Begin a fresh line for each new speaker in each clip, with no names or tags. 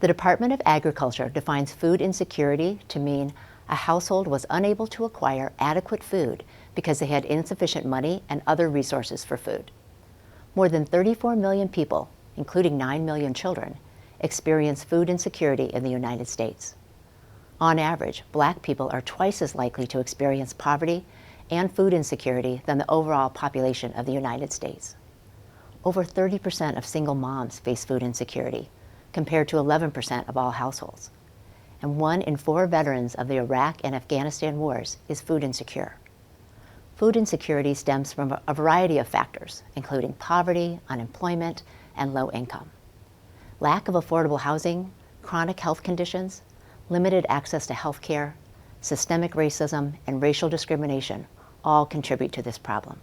The Department of Agriculture defines food insecurity to mean a household was unable to acquire adequate food because they had insufficient money and other resources for food. More than 34 million people, including 9 million children, experience food insecurity in the United States. On average, Black people are twice as likely to experience poverty and food insecurity than the overall population of the United States. Over 30% of single moms face food insecurity, compared to 11% of all households. And 1 in 4 veterans of the Iraq and Afghanistan wars is food insecure. Food insecurity stems from a variety of factors, including poverty, unemployment, and low income. Lack of affordable housing, chronic health conditions, limited access to health care, systemic racism, and racial discrimination all contribute to this problem.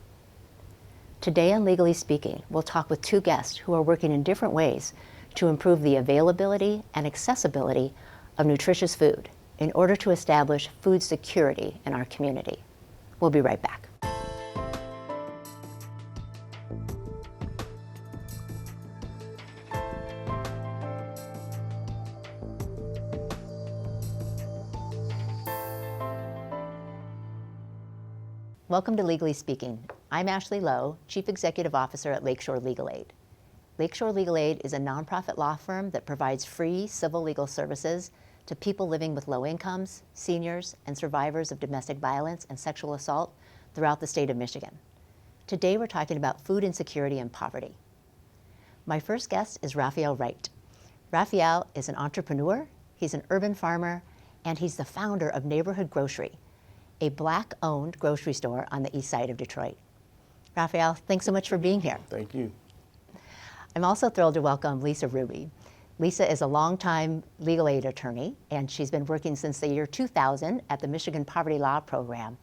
Today on Legally Speaking, we'll talk with 2 guests who are working in different ways to improve the availability and accessibility of nutritious food in order to establish food security in our community. We'll be right back. Welcome to Legally Speaking. I'm Ashley Lowe, Chief Executive Officer at Lakeshore Legal Aid. Lakeshore Legal Aid is a nonprofit law firm that provides free civil legal services to people living with low incomes, seniors, and survivors of domestic violence and sexual assault throughout the state of Michigan. Today we're talking about food insecurity and poverty. My first guest is Raphael Wright. Raphael is an entrepreneur, he's an urban farmer, and he's the founder of Neighborhood Grocery, a Black-owned grocery store on the east side of Detroit. Raphael, thanks so much for being here.
Thank you.
I'm also thrilled to welcome Lisa Ruby. Lisa is a longtime legal aid attorney, and she's been working since the year 2000 at the Michigan Poverty Law Program,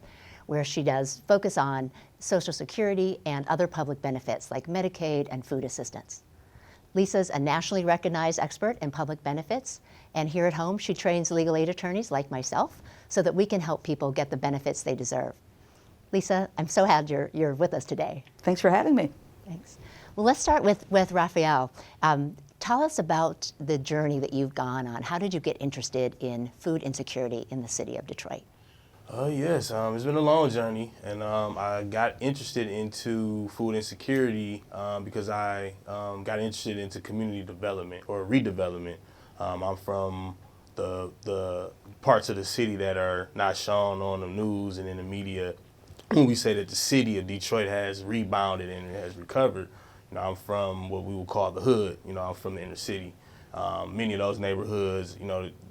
where she does focus on Social Security and other public benefits like Medicaid and food assistance. Lisa's a nationally recognized expert in public benefits, and here at home she trains legal aid attorneys like myself so that we can help people get the benefits they deserve. Lisa, I'm so happy you're with us today.
Thanks for having me.
Thanks. Well, let's start with Raphael. Tell us about the journey that you've gone on. How did you get interested in food insecurity in the city of Detroit?
Yes, it's been a long journey, and I got interested into food insecurity because I got interested into community development or redevelopment. I'm from the parts of the city that are not shown on the news and in the media. When we say that the city of Detroit has rebounded and it has recovered, I'm from what we would call the hood. I'm from the inner city. Many of those neighborhoods,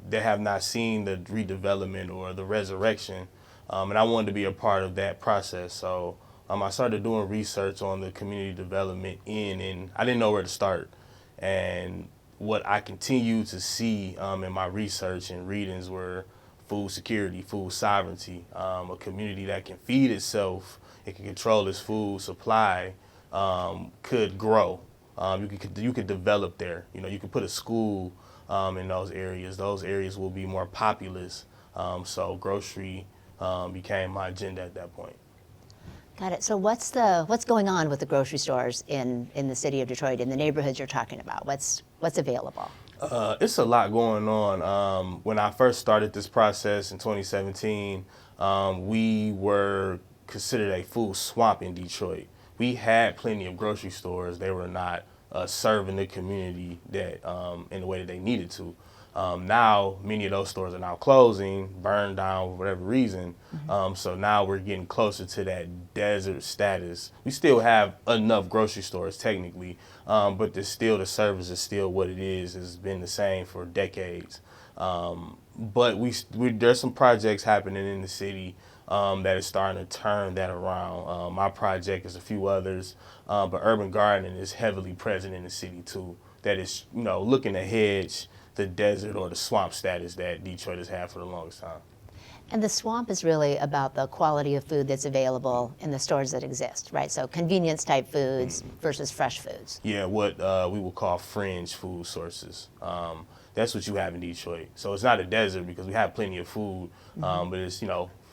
they have not seen the redevelopment or the resurrection, and I wanted to be a part of that process. So I started doing research on the community development and I didn't know where to start. And what I continued to see in my research and readings were food security, food sovereignty, a community that can feed itself, it can control its food supply, could grow. You could develop there. You could put a school in those areas. Those areas will be more populous. So grocery became my agenda at that point.
Got it. So what's going on with the grocery stores in the city of Detroit, in the neighborhoods you're talking about? What's available?
It's a lot going on. When I first started this process in 2017, we were considered a food swamp in Detroit. We had plenty of grocery stores. They were not serving the community that in the way that they needed to. Now, many of those stores are now closing, burned down for whatever reason. Mm-hmm. So now we're getting closer to that desert status. We still have enough grocery stores technically, but the service is still what it is. It's been the same for decades. But there's some projects happening in the city that is starting to turn that around. My project is a few others, but urban gardening is heavily present in the city too. That is, looking to hedge the desert or the swamp status that Detroit has had for the longest time.
And the swamp is really about the quality of food that's available in the stores that exist, right? So convenience type foods versus fresh foods.
Yeah, what we would call fringe food sources. That's what you have in Detroit. So it's not a desert because we have plenty of food, but it's,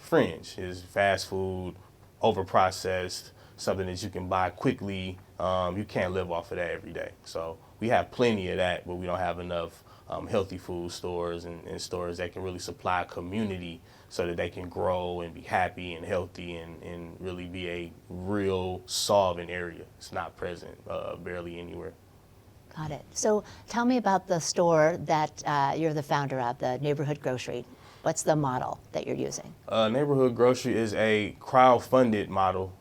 fringe. It's fast food, over-processed, something that you can buy quickly. You can't live off of that every day. So we have plenty of that, but we don't have enough healthy food stores and stores that can really supply community so that they can grow and be happy and healthy and really be a real solving area. It's not present barely anywhere.
Got it. So tell me about the store that you're the founder of, the Neighborhood Grocery. What's the model that you're using?
Neighborhood Grocery is a crowd-funded model.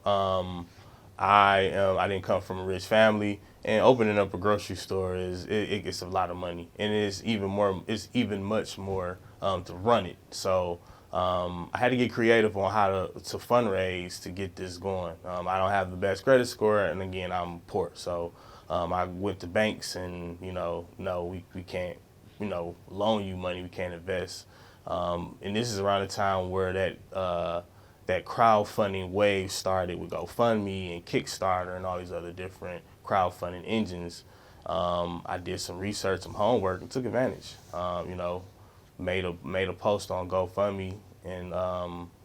I didn't come from a rich family, and opening up a grocery store it gets a lot of money, and it's even much more to run it. So I had to get creative on how to fundraise to get this going. I don't have the best credit score, and again, I'm poor. So I went to banks and, no, we can't, loan you money. We can't invest. And this is around the time where that crowdfunding wave started with GoFundMe and Kickstarter and all these other different crowdfunding engines. I did some research, some homework, and took advantage. Made a post on GoFundMe and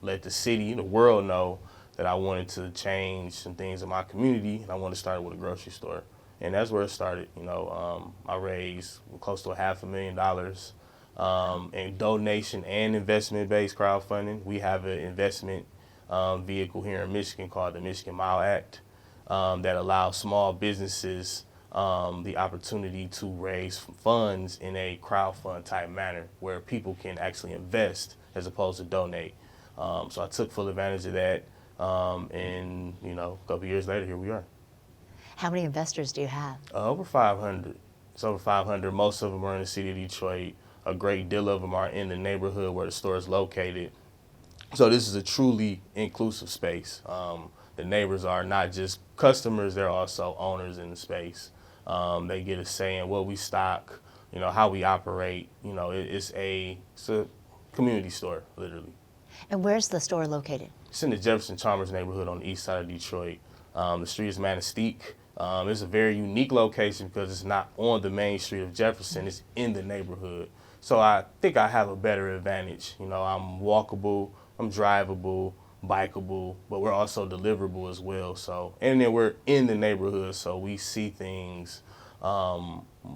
let the city, the world know that I wanted to change some things in my community, and I wanted to start with a grocery store. And that's where it started. I raised close to $500,000 in donation and investment-based crowdfunding. We have an investment vehicle here in Michigan called the Michigan Mile Act that allows small businesses the opportunity to raise funds in a crowdfund type manner where people can actually invest as opposed to donate. So I took full advantage of that, and a couple years later, here we are.
How many investors do you have?
Over 500. It's over 500. Most of them are in the city of Detroit. A great deal of them are in the neighborhood where the store is located. So this is a truly inclusive space. The neighbors are not just customers, they're also owners in the space. They get a say in what we stock, how we operate. It's a community store, literally.
And where's the store located?
It's in the Jefferson Chalmers neighborhood on the east side of Detroit. The street is Manistee. It's a very unique location because it's not on the main street of Jefferson, it's in the neighborhood. So I think I have a better advantage. I'm walkable, I'm drivable, bikeable, but we're also deliverable as well. So, and then we're in the neighborhood, so we see things a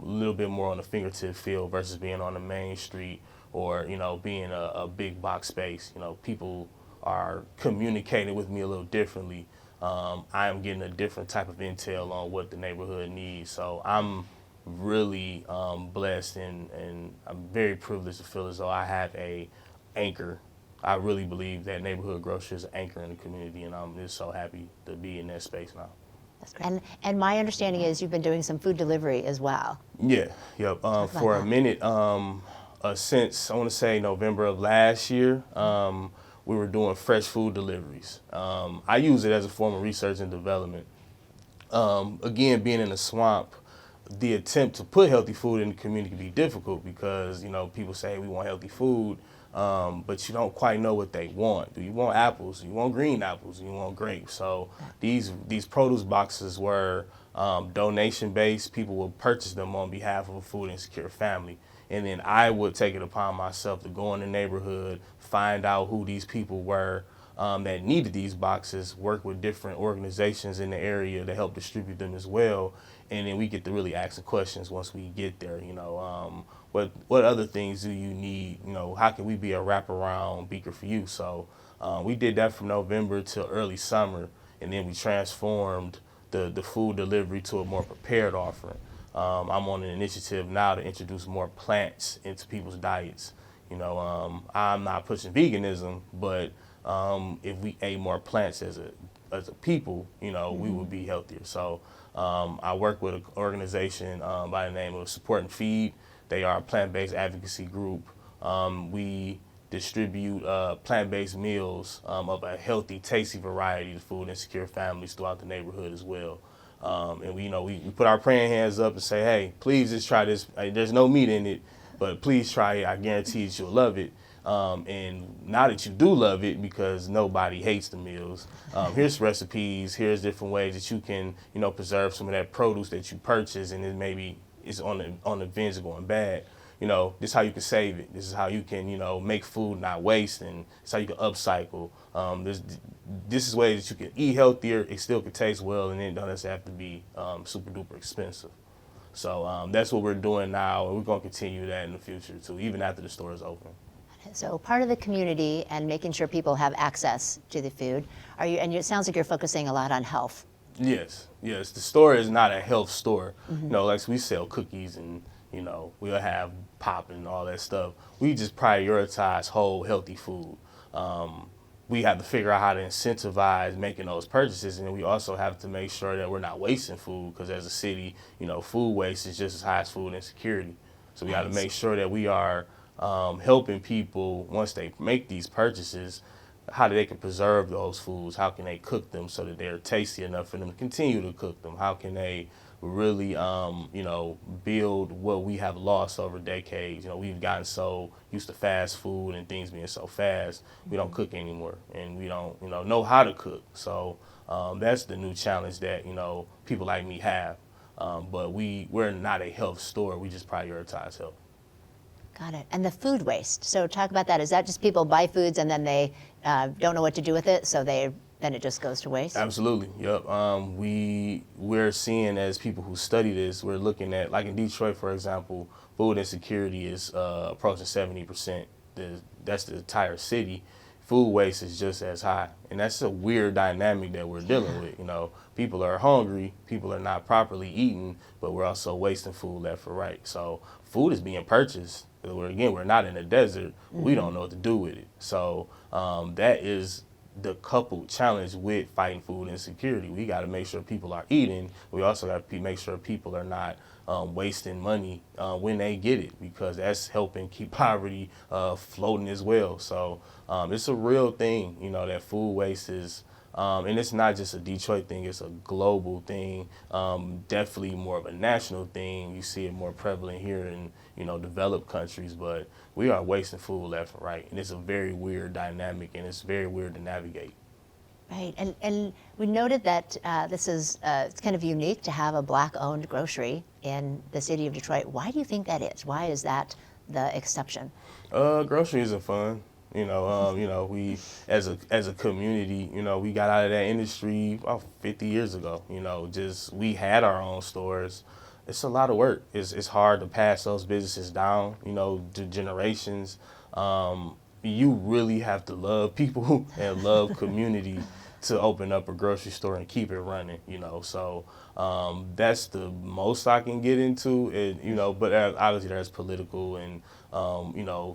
little bit more on the fingertip feel versus being on the main street or, being a big box space. People are communicating with me a little differently. I am getting a different type of intel on what the neighborhood needs. So I'm really blessed and I'm very privileged to feel as though I have a anchor. I really believe that Neighborhood Grocery is an anchor in the community, and I'm just so happy to be in that space now.
That's great. And my understanding is you've been doing some food delivery as well.
Yeah, yep. For a minute, since I want to say November of last year, we were doing fresh food deliveries. I use it as a form of research and development. Again, being in a swamp, the attempt to put healthy food in the community can be difficult because, people say we want healthy food, but you don't quite know what they want. Do you want apples? Do you want green apples? Do you want grapes? So these produce boxes were donation-based. People would purchase them on behalf of a food insecure family. And then I would take it upon myself to go in the neighborhood, find out who these people were that needed these boxes, work with different organizations in the area to help distribute them as well. And then we get to really ask the questions once we get there. What other things do you need? How can we be a wraparound beaker for you? So we did that from November till early summer, and then we transformed the food delivery to a more prepared offering. I'm on an initiative now to introduce more plants into people's diets. I'm not pushing veganism, but if we ate more plants as a people, we would be healthier. So I work with an organization by the name of Support and Feed. They are a plant-based advocacy group. We distribute plant-based meals of a healthy, tasty variety to food insecure families throughout the neighborhood as well. And we put our praying hands up and say, hey, please just try this. There's no meat in it, but please try it. I guarantee that you'll love it. And now that you do love it, because nobody hates the meals, here's recipes, here's different ways that you can, preserve some of that produce that you purchase and then maybe it's on the verge of going bad. This is how you can save it. This is how you can, make food not waste, and it's how you can upcycle. This is ways that you can eat healthier, it still can taste well, and it doesn't have to be super duper expensive. So that's what we're doing now, and we're going to continue that in the future too, even after the store is open.
So part of the community and making sure people have access to the food. And it sounds like you're focusing a lot on health.
Yes. The store is not a health store. Like we sell cookies and, we'll have pop and all that stuff. We just prioritize whole, healthy food. We have to figure out how to incentivize making those purchases, and we also have to make sure that we're not wasting food, because as a city, food waste is just as high as food insecurity. So we got to make sure that we are helping people once they make these purchases, how they can preserve those foods, how can they cook them so that they're tasty enough for them to continue to cook them, how can they really, build what we have lost over decades. We've gotten so used to fast food and things being so fast, we don't cook anymore, and we don't, know how to cook. So that's the new challenge that, people like me have. But we're not a health store. We just prioritize health.
Got it. And the food waste. So talk about that. Is that just people buy foods and then they don't know what to do with it, so then it just goes to waste?
Absolutely. Yep. We're seeing, as people who study this, we're looking at, like in Detroit, for example, food insecurity is approaching 70%. That's the entire city. Food waste is just as high. And that's a weird dynamic that we're dealing with. People are hungry, people are not properly eating, but we're also wasting food left or right. So food is being purchased. We're not in a desert. We don't know what to do with it. So that is the coupled challenge with fighting food insecurity. We got to make sure people are eating. We also got to make sure people are not wasting money when they get it, because that's helping keep poverty floating as well. So it's a real thing, that food waste is, and it's not just a Detroit thing, it's a global thing, definitely more of a national thing. You see it more prevalent here in, developed countries, but we are wasting food left and right. And it's a very weird dynamic, and it's very weird to navigate.
Right, and we noted that this is it's kind of unique to have a Black-owned grocery in the city of Detroit. Why do you think that is? Why is that the exception?
Groceries are fun. We as a community, we got out of that industry about 50 years ago. We had our own stores. It's a lot of work. It's hard to pass those businesses down, to generations. You really have to love people and love community to open up a grocery store and keep it running, So that's the most I can get into, but obviously there's political and,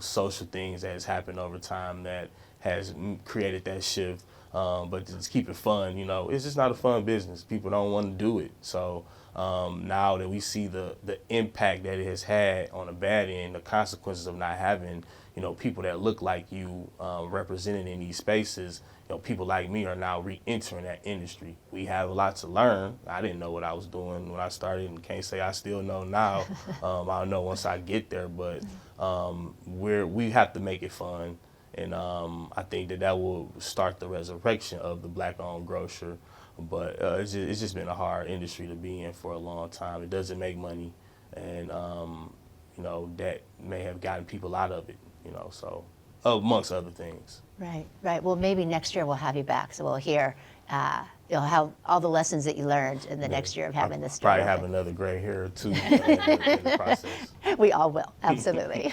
social things that has happened over time that has created that shift. But to just keep it fun, it's just not a fun business. People don't want to do it. So now that we see the impact that it has had on the bad end, the consequences of not having, people that look like you represented in these spaces, people like me are now re-entering that industry. We have a lot to learn. I didn't know what I was doing when I started, and can't say I still know now. I'll know once I get there, but we have to make it fun. And I think that will start the resurrection of the Black-owned grocer. But it's just been a hard industry to be in for a long time. It doesn't make money, and that may have gotten people out of it. So amongst other things.
Right. Well, maybe next year we'll have you back, so we'll hear. You'll have all the lessons that you learned in the next year of having this store.
Probably have another gray hair or two in the process.
We all will, absolutely.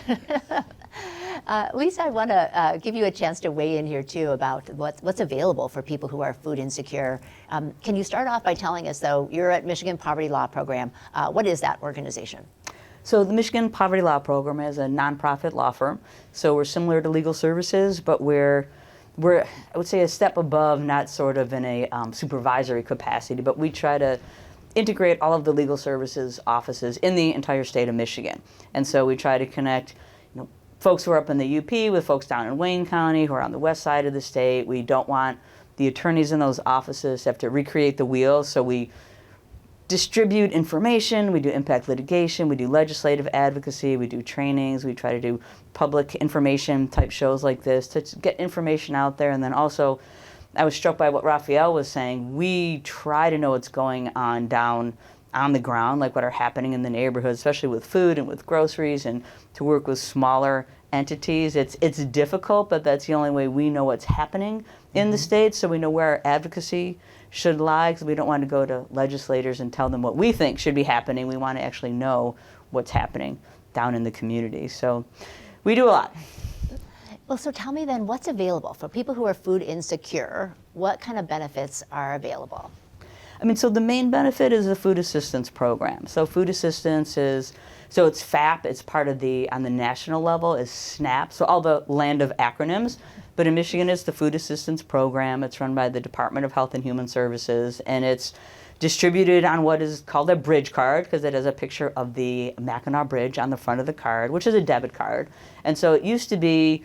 Lisa, I want to give you a chance to weigh in here too about what's available for people who are food insecure. Can you start off by telling us, though, you're at Michigan Poverty Law Program. What is that organization?
So the Michigan Poverty Law Program is a nonprofit law firm. So we're similar to legal services, but we're I would say a step above, not sort of in a supervisory capacity, but we try to integrate all of the legal services offices in the entire state of Michigan. And so we try to connect folks who are up in the UP with folks down in Wayne County who are on the west side of the state. We don't want the attorneys in those offices to have to recreate the wheel, so we distribute information, we do impact litigation, we do legislative advocacy, we do trainings, we try to do public information type shows like this to get information out there. And then also, I was struck by what Raphael was saying. We try to know what's going on down on the ground, like what are happening in the neighborhood, especially with food and with groceries, and to work with smaller entities. It's difficult, but that's the only way we know what's happening in the state, so we know where our advocacy should lie, because we don't want to go to legislators and tell them what we think should be happening. We want to actually know what's happening down in the community. So we do a lot.
Well, so tell me then, what's available for people who are food insecure? What kind of benefits are available?
I mean, so the main benefit is the food assistance program. So food assistance is, so it's FAP, it's part of the, on the national level is SNAP, so all the land of acronyms. But in Michigan, it's the food assistance program. It's run by the Department of Health and Human Services, and it's distributed on what is called a bridge card, because it has a picture of the Mackinac Bridge on the front of the card, which is a debit card. And so it used to be,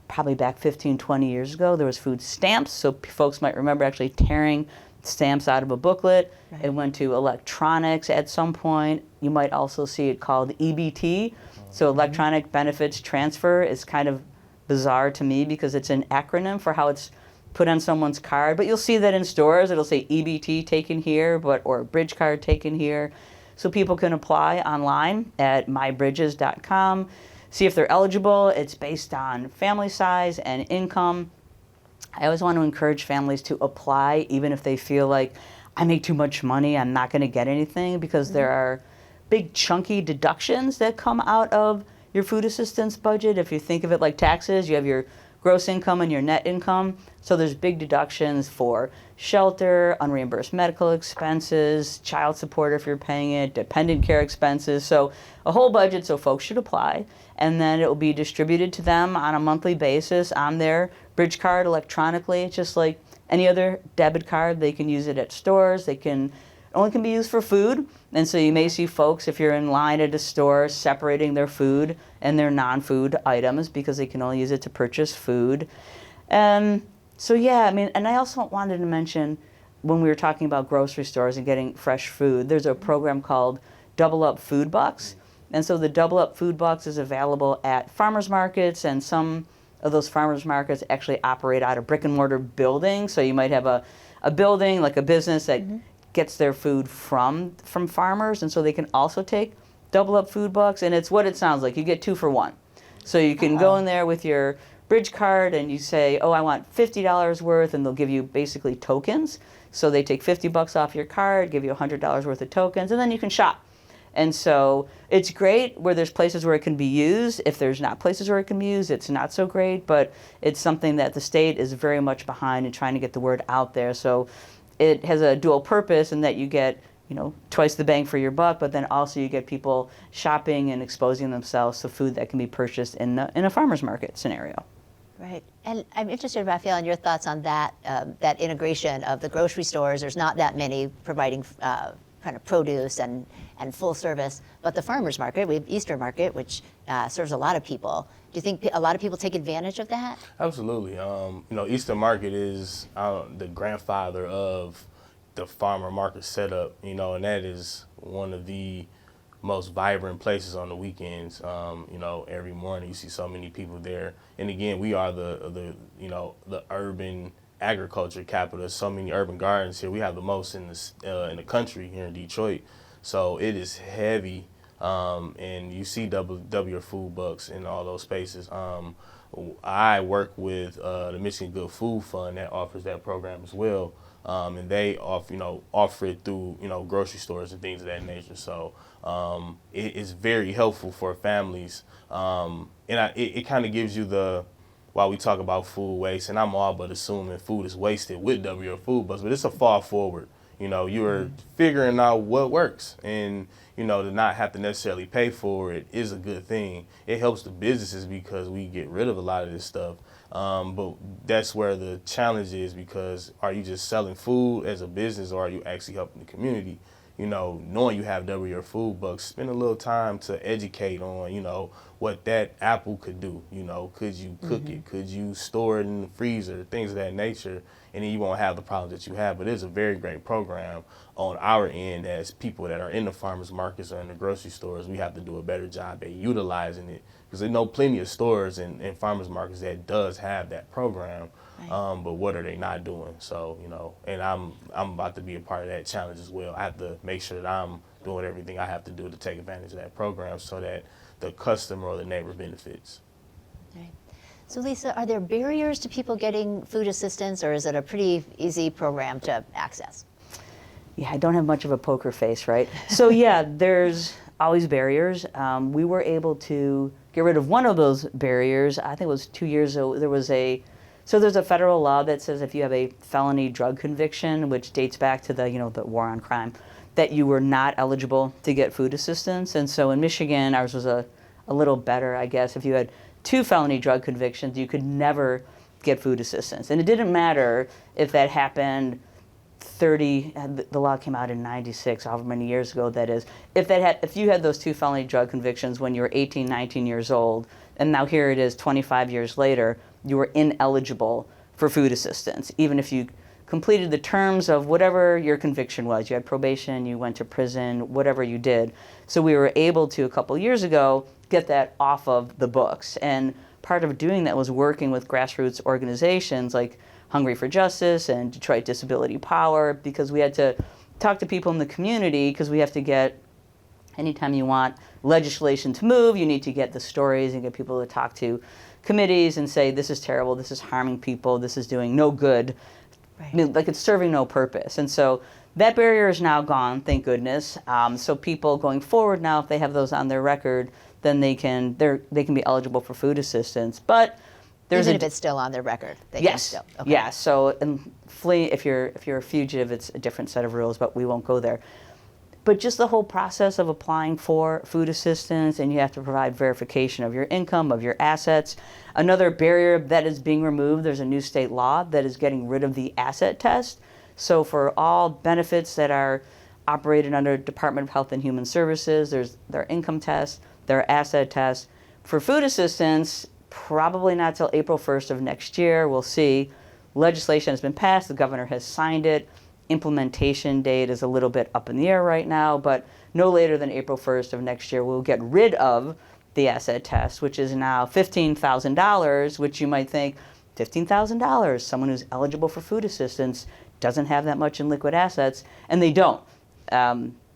probably back 15, 20 years ago, there was food stamps, so folks might remember actually tearing stamps out of a booklet.
Right.
It went to electronics at some point. You might also see it called EBT. So electronic benefits transfer is kind of bizarre to me because it's an acronym for how it's put on someone's card. But you'll see that in stores. It'll say EBT taken here, or bridge card taken here. So people can apply online at mybridges.com. See if they're eligible. It's based on family size and income. I always want to encourage families to apply, even if they feel like, I make too much money, I'm not going to get anything, because there are big chunky deductions that come out of your food assistance budget. If you think of it like taxes, you have your gross income and your net income. So there's big deductions for shelter, unreimbursed medical expenses, child support if you're paying it, dependent care expenses. So a whole budget, so folks should apply. And then it will be distributed to them on a monthly basis on their bridge card electronically, just like any other debit card. They can use it at stores. Only can be used for food. And so you may see folks, if you're in line at a store, separating their food and their non-food items because they can only use it to purchase food. So yeah, I mean, and I also wanted to mention, when we were talking about grocery stores and getting fresh food, there's a program called Double Up Food Bucks. And so the Double Up Food Bucks is available at farmers markets, and some of those farmers markets actually operate out of brick and mortar buildings. So you might have a building, like a business that gets their food from farmers, and so they can also take Double Up Food Bucks, and it's what it sounds like. You get 2 for 1. So you can go in there with your bridge card and you say, oh, I want $50 worth, and they'll give you basically tokens. So they take $50 off your card, give you $100 worth of tokens, and then you can shop. And so it's great where there's places where it can be used. If there's not places where it can be used, it's not so great, but it's something that the state is very much behind in trying to get the word out there. So it has a dual purpose in that you get, twice the bang for your buck, but then also you get people shopping and exposing themselves to food that can be purchased in a farmer's market scenario.
Right. And I'm interested, Raphael, in your thoughts on that, that integration of the grocery stores. There's not that many providing kind of produce and full service, but the farmers market, we have Easter Market, which serves a lot of people. Do you think a lot of people take advantage of that?
Absolutely. Easter Market is the grandfather of the farmer market setup, and that is one of the most vibrant places on the weekends. Every morning you see so many people there. And again, we are the urban agriculture capital. There's so many urban gardens here. We have the most in the country here in Detroit. So it is heavy, and you see W Food Bucks in all those spaces. I work with the Michigan Good Food Fund that offers that program as well, and they offer it through grocery stores and things of that nature. So it is very helpful for families, and it kind of gives you while we talk about food waste, and I'm all but assuming food is wasted with W Food Bucks, but it's a fall forward. You're figuring out what works, and to not have to necessarily pay for it is a good thing. It helps the businesses because we get rid of a lot of this stuff. But that's where the challenge is, because are you just selling food as a business, or are you actually helping the community? Knowing you have W Food Bucks, spend a little time to educate on, what that apple could do. Could you cook it? Could you store it in the freezer? Things of that nature. And then you won't have the problems that you have. But it's a very great program on our end as people that are in the farmers markets or in the grocery stores. We have to do a better job at utilizing it, because I know plenty of stores and farmers markets that does have that program. Right. But what are they not doing? So, and I'm about to be a part of that challenge as well. I have to make sure that I'm doing everything I have to do to take advantage of that program so that the customer or the neighbor benefits.
Right. So Lisa, are there barriers to people getting food assistance, or is it a pretty easy program to access?
Yeah, I don't have much of a poker face, right? So yeah, there's always barriers. We were able to get rid of one of those barriers. I think it was 2 years ago. There's a federal law that says if you have a felony drug conviction, which dates back to the war on crime, that you were not eligible to get food assistance. And so in Michigan, ours was a little better, I guess. If you had 2 felony drug convictions, you could never get food assistance. And it didn't matter if that happened the law came out in 96, however many years ago that is. If you had those 2 felony drug convictions when you were 18, 19 years old, and now here it is 25 years later, you were ineligible for food assistance, even if you completed the terms of whatever your conviction was. You had probation, you went to prison, whatever you did. So we were able to, a couple years ago, get that off of the books. And part of doing that was working with grassroots organizations like Hungry for Justice and Detroit Disability Power, because we had to talk to people in the community, because we have to get, anytime you want legislation to move, you need to get the stories and get people to talk to committees and say, this is terrible, this is harming people, this is doing no good.
Right.
I mean, like, it's serving no purpose. And so that barrier is now gone, thank goodness. So people going forward now, if they have those on their record, then they can be eligible for food assistance. But
even if it's still on their record, they can still. Okay.
Yeah. So if you're a fugitive, it's a different set of rules, but we won't go there. But just the whole process of applying for food assistance, and you have to provide verification of your income, of your assets. Another barrier that is being removed, there's a new state law that is getting rid of the asset test. So for all benefits that are operated under Department of Health and Human Services, there's their income test, their asset test. For food assistance, probably not till April 1st of next year. We'll see. Legislation has been passed. The governor has signed it. Implementation date is a little bit up in the air right now, but no later than April 1st of next year, we'll get rid of the asset test, which is now $15,000, which you might think, $15,000, someone who's eligible for food assistance doesn't have that much in liquid assets, and they don't.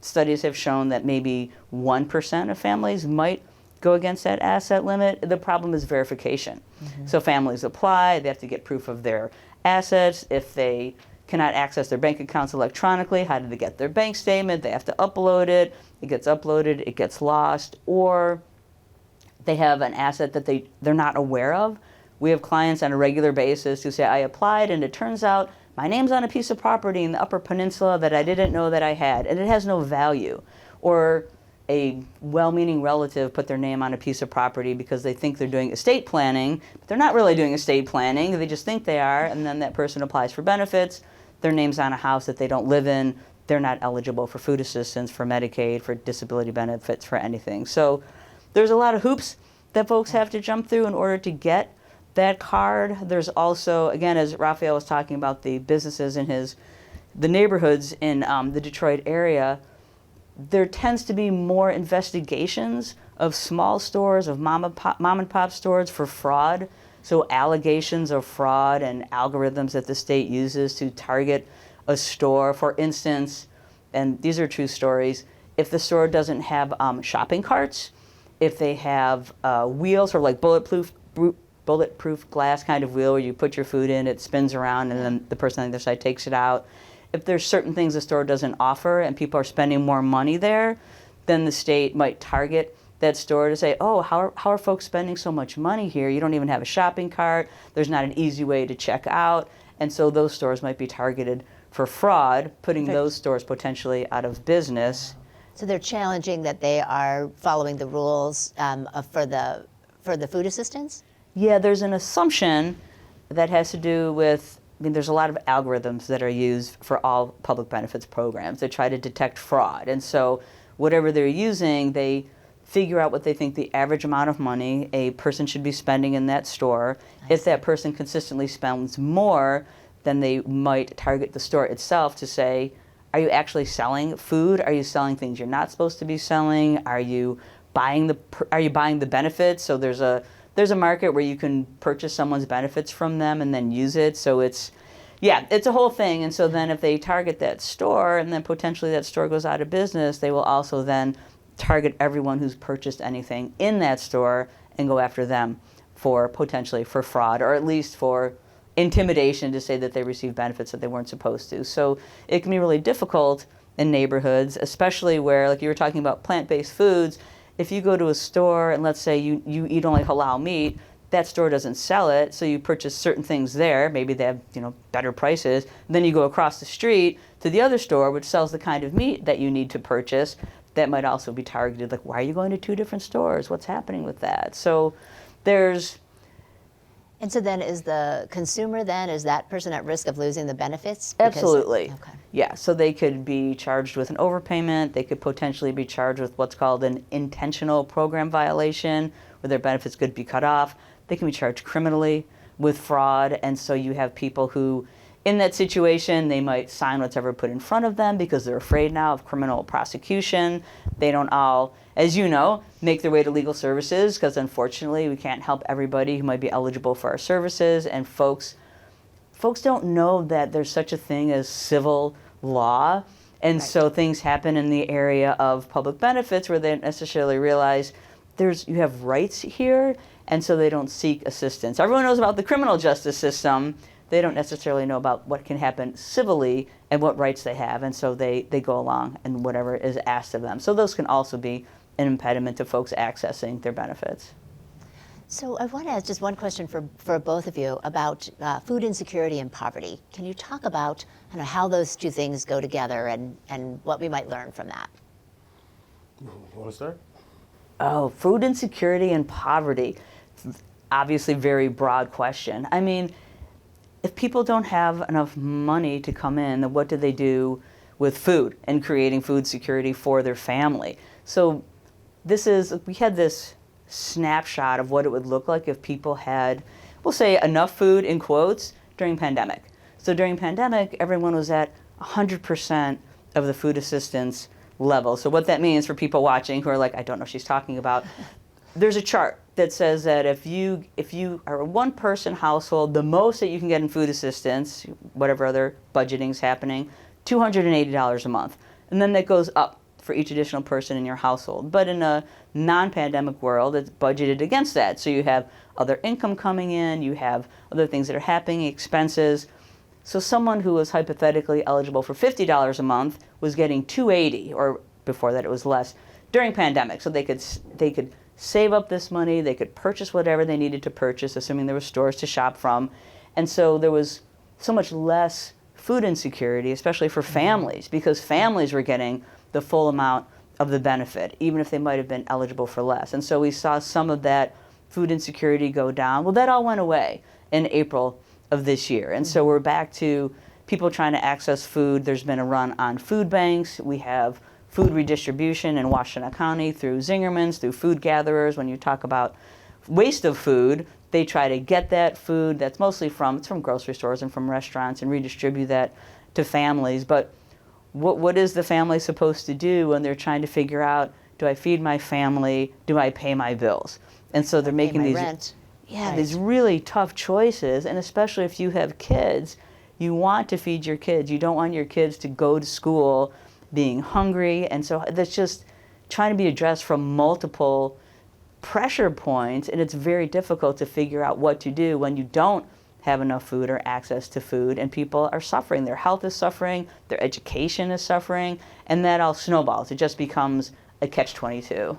Studies have shown that maybe 1% of families might go against that asset limit. The problem is verification. Mm-hmm. So families apply, they have to get proof of their assets. If they cannot access their bank accounts electronically, how do they get their bank statement? They have to upload it. It gets uploaded, it gets lost, or they have an asset that they're not aware of. We have clients on a regular basis who say, I applied and it turns out my name's on a piece of property in the Upper Peninsula that I didn't know that I had, and it has no value. Or a well-meaning relative put their name on a piece of property because they think they're doing estate planning, but they're not really doing estate planning. They just think they are, and then that person applies for benefits. Their name's on a house that they don't live in. They're not eligible for food assistance, for Medicaid, for disability benefits, for anything. So there's a lot of hoops that folks have to jump through in order to get that card. There's also, again, as Raphael was talking about the businesses in the neighborhoods in the Detroit area, there tends to be more investigations of small stores, of mom and pop stores for fraud. So allegations of fraud and algorithms that the state uses to target a store. For instance, and these are true stories, if the store doesn't have shopping carts, if they have wheels, or like bulletproof glass kind of wheel where you put your food in, it spins around, and then the person on the other side takes it out. If there's certain things the store doesn't offer and people are spending more money there, then the state might target that store to say, oh, how are folks spending so much money here? You don't even have a shopping cart. There's not an easy way to check out. And so those stores might be targeted for fraud, putting those stores potentially out of business.
So they're challenging that they are following the rules for the food assistance?
Yeah, there's an assumption that has to do with, there's a lot of algorithms that are used for all public benefits programs that try to detect fraud. And so whatever they're using, they figure out what they think the average amount of money a person should be spending in that store. If that person consistently spends more, then they might target the store itself to say, are you actually selling food? Are you selling things you're not supposed to be selling? Are you buying the benefits? So there's a market where you can purchase someone's benefits from them and then use it. So it's a whole thing. And so then if they target that store and then potentially that store goes out of business, they will also then target everyone who's purchased anything in that store and go after them for potentially for fraud, or at least for intimidation to say that they received benefits that they weren't supposed to. So it can be really difficult in neighborhoods, especially where, like you were talking about plant-based foods. If you go to a store and let's say you eat only halal meat, that store doesn't sell it, so you purchase certain things there. Maybe they have, better prices. Then you go across the street to the other store, which sells the kind of meat that you need to purchase. That might also be targeted. Like, why are you going to two different stores? What's happening with that? So there's...
And so then is the consumer is that person at risk of losing the benefits?
Absolutely.
Okay.
Yeah, so they could be charged with an overpayment. They could potentially be charged with what's called an intentional program violation, where their benefits could be cut off. They can be charged criminally with fraud. And so you have people who, in that situation, they might sign whatever put in front of them because they're afraid now of criminal prosecution. They don't all, as you know, make their way to legal services because unfortunately we can't help everybody who might be eligible for our services. And folks don't know that there's such a thing as civil law. And
Right.
So things happen in the area of public benefits where they don't necessarily realize you have rights here, and so they don't seek assistance. Everyone knows about the criminal justice system. They don't necessarily know about what can happen civilly and what rights they have, and so they go along and whatever is asked of them. So those can also be an impediment to folks accessing their benefits.
So I want to ask just one question for both of you about food insecurity and poverty. Can you talk about how those two things go together and what we might learn from that?
You want to start?
Oh, food insecurity and poverty. Obviously, very broad question. I mean, if people don't have enough money to come in, then what do they do with food and creating food security for their family? So we had this snapshot of what it would look like if people had, we'll say, enough food in quotes during pandemic. So during pandemic, everyone was at 100% of the food assistance level. So what that means for people watching who are like, I don't know what she's talking about, there's a chart that says that if you are a one-person household, the most that you can get in food assistance, whatever other budgeting's happening, $280 a month. And then that goes up for each additional person in your household. But in a non-pandemic world, it's budgeted against that. So you have other income coming in, you have other things that are happening, expenses. So someone who was hypothetically eligible for $50 a month was getting $280, or before that it was less, during pandemic. So they could save up this money, they could purchase whatever they needed to purchase, assuming there were stores to shop from. And so there was so much less food insecurity, especially for families, because families were getting the full amount of the benefit, even if they might have been eligible for less. And so we saw some of that food insecurity go down. Well, that all went away in April of this year. And so we're back to people trying to access food. There's been a run on food banks. We have food redistribution in Washtenaw County through Zingerman's, through food gatherers. When you talk about waste of food, they try to get that food that's mostly from grocery stores and from restaurants and redistribute that to families. But what is the family supposed to do when they're trying to figure out, do I feed my family? Do I pay my bills? And so they're making these
rent.
Yeah,
Right.
these really tough choices, and especially if you have kids, you want to feed your kids. You don't want your kids to go to school being hungry, and so that's just trying to be addressed from multiple pressure points, and it's very difficult to figure out what to do when you don't have enough food or access to food, and people are suffering. Their health is suffering, their education is suffering, and that all snowballs. It just becomes a catch-22.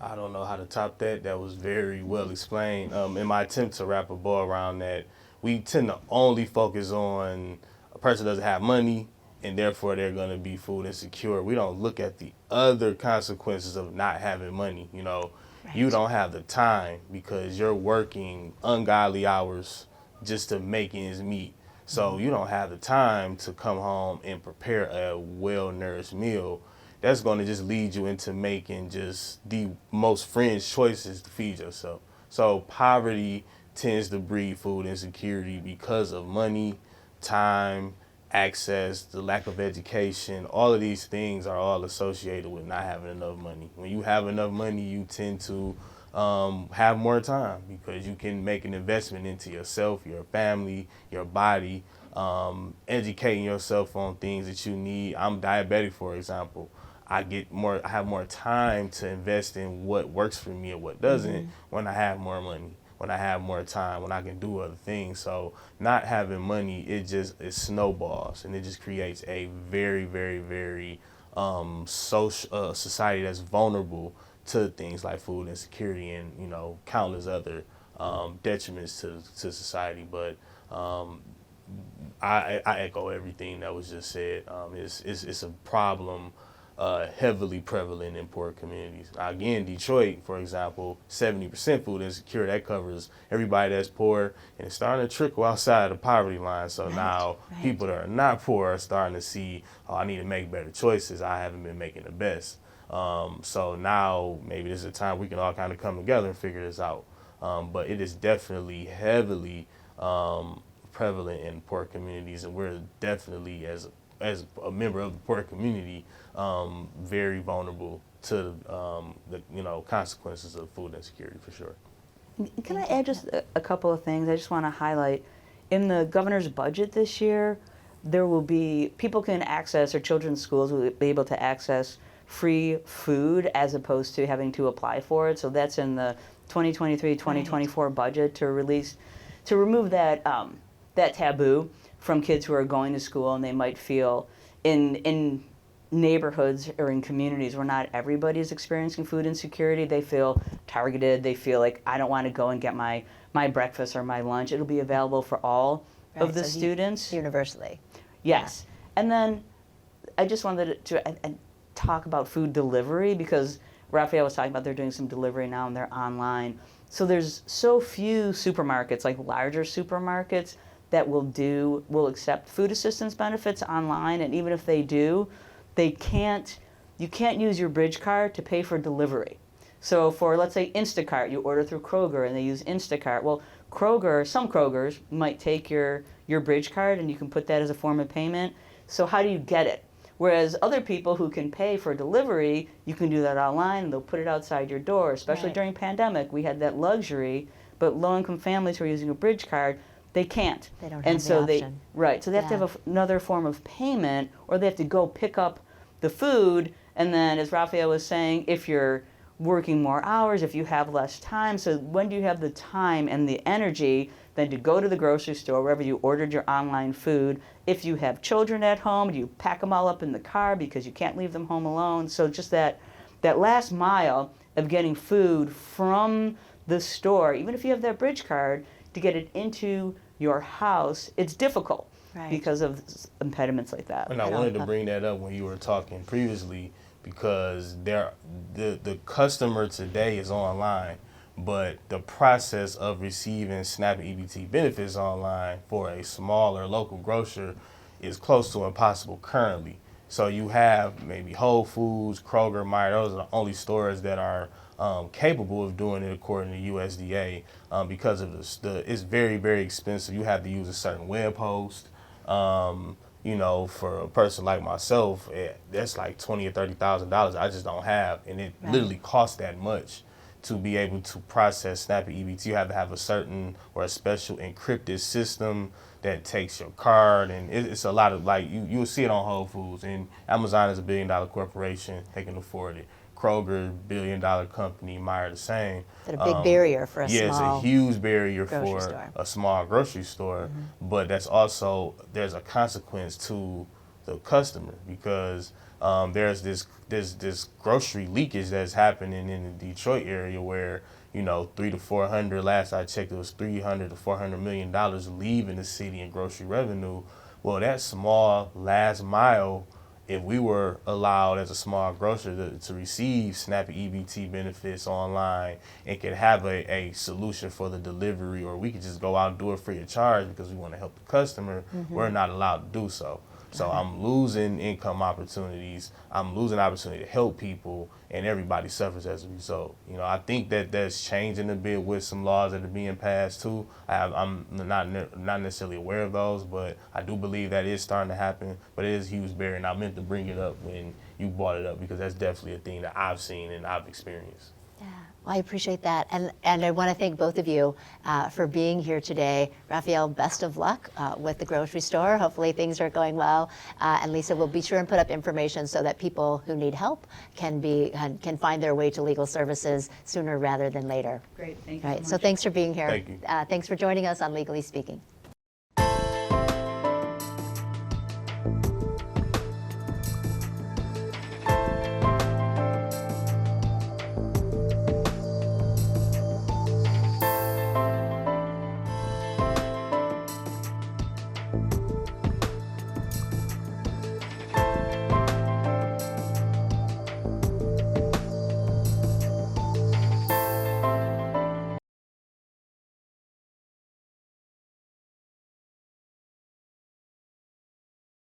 I don't know how to top that. That was very well explained. In my attempt to wrap a bow around that, we tend to only focus on a person doesn't have money and therefore they're going to be food insecure. We don't look at the other consequences of not having money. You don't have the time because you're working ungodly hours just to make ends meet. So you don't have the time to come home and prepare a well-nourished meal. That's going to just lead you into making just the most fringe choices to feed yourself. So poverty tends to breed food insecurity because of money, time, access, the lack of education. All of these things are all associated with not having enough money. When you have enough money, you tend to have more time because you can make an investment into yourself, your family, your body, educating yourself on things that you need. I'm diabetic, for example. I have more time to invest in what works for me and what doesn't when I have more money, when I have more time, when I can do other things. So not having money, it snowballs, and it just creates a very, very, very social society that's vulnerable to things like food insecurity and, you know, countless other detriments to society. But I echo everything that was just said. It's a problem heavily prevalent in poor communities. Again, Detroit, for example, 70% food insecure. That covers everybody that's poor, and it's starting to trickle outside the poverty line. So now people that are not poor are starting to see, oh, I need to make better choices. I haven't been making the best. So now maybe this is a time we can all kind of come together and figure this out. But it is definitely heavily prevalent in poor communities, and we're definitely, as a member of the poor community, very vulnerable to the, you know, consequences of food insecurity, for sure.
Can I add just a couple of things? I just want to highlight, in the governor's budget this year, there will be, people can access, or children's schools will be able to access free food as opposed to having to apply for it. So that's in the 2023-2024 budget to remove that that taboo from kids who are going to school, and they might feel in neighborhoods or in communities where not everybody is experiencing food insecurity, they feel targeted, they feel like, I don't want to go and get my breakfast or my lunch. It'll be available for all of the students.
Universally.
Yes. And then I just wanted to talk about food delivery, because Raphael was talking about they're doing some delivery now and they're online. So there's so few supermarkets, like larger supermarkets, that will accept food assistance benefits online, and even if they do, you can't use your bridge card to pay for delivery. So for, let's say, Instacart, you order through Kroger and they use Instacart. Well, some Krogers might take your bridge card and you can put that as a form of payment. So how do you get it? Whereas other people who can pay for delivery, you can do that online and they'll put it outside your door. Especially during pandemic, we had that luxury, but low-income families who are using a bridge card, they can't.
They don't have the option.
So they have to have another form of payment, or they have to go pick up the food. And then, as Raphael was saying, if you're working more hours, if you have less time, so when do you have the time and the energy then to go to the grocery store, wherever you ordered your online food? If you have children at home, do you pack them all up in the car because you can't leave them home alone? So just that last mile of getting food from the store, even if you have that bridge card, to get it into your house, it's difficult because of impediments like that.
And I wanted to bring that up when you were talking previously, because the customer today is online, but the process of receiving SNAP and EBT benefits online for a small or local grocer is close to impossible currently. So you have maybe Whole Foods, Kroger, Meijer, those are the only stores that are capable of doing it according to USDA, because of it's very, very expensive. You have to use a certain web host. You know, for a person like myself, that's like $20,000 or $30,000 I just don't have, and it literally costs that much to be able to process SNAP and EBT. You have to have a certain or a special encrypted system that takes your card, and it's a lot of, like, you'll see it on Whole Foods, and Amazon is a $1 billion corporation, they can afford it. Kroger, $1 billion company, Meijer the same.
Is it a big barrier for a small
it's a huge barrier for
store.
a small grocery store, but that's also, there's a consequence to the customer, because there's this grocery leakage that's happening in the Detroit area where, you know, 300 to 400, last I checked, it was $300 to $400 million leaving the city in grocery revenue. Well, that small last mile, if we were allowed as a small grocer to receive SNAP and EBT benefits online and could have a solution for the delivery, or we could just go out and do it free of charge because we want to help the customer, we're not allowed to do so. So I'm losing income opportunities, I'm losing opportunity to help people, and everybody suffers as a result. You know, I think that that's changing a bit with some laws that are being passed too. I'm not necessarily aware of those, but I do believe that is starting to happen. But it is a huge barrier, and I meant to bring it up when you brought it up, because that's definitely a thing that I've seen and I've experienced.
Yeah, Well, I appreciate that. And I want to thank both of you for being here today. Raphael, best of luck with the grocery store. Hopefully things are going well. And Lisa, will be sure and put up information so that people who need help can find their way to legal services sooner rather than later.
Great, thank you
All right,
so much.
so thanks for being here.
Thank you.
Thanks for joining us on Legally Speaking.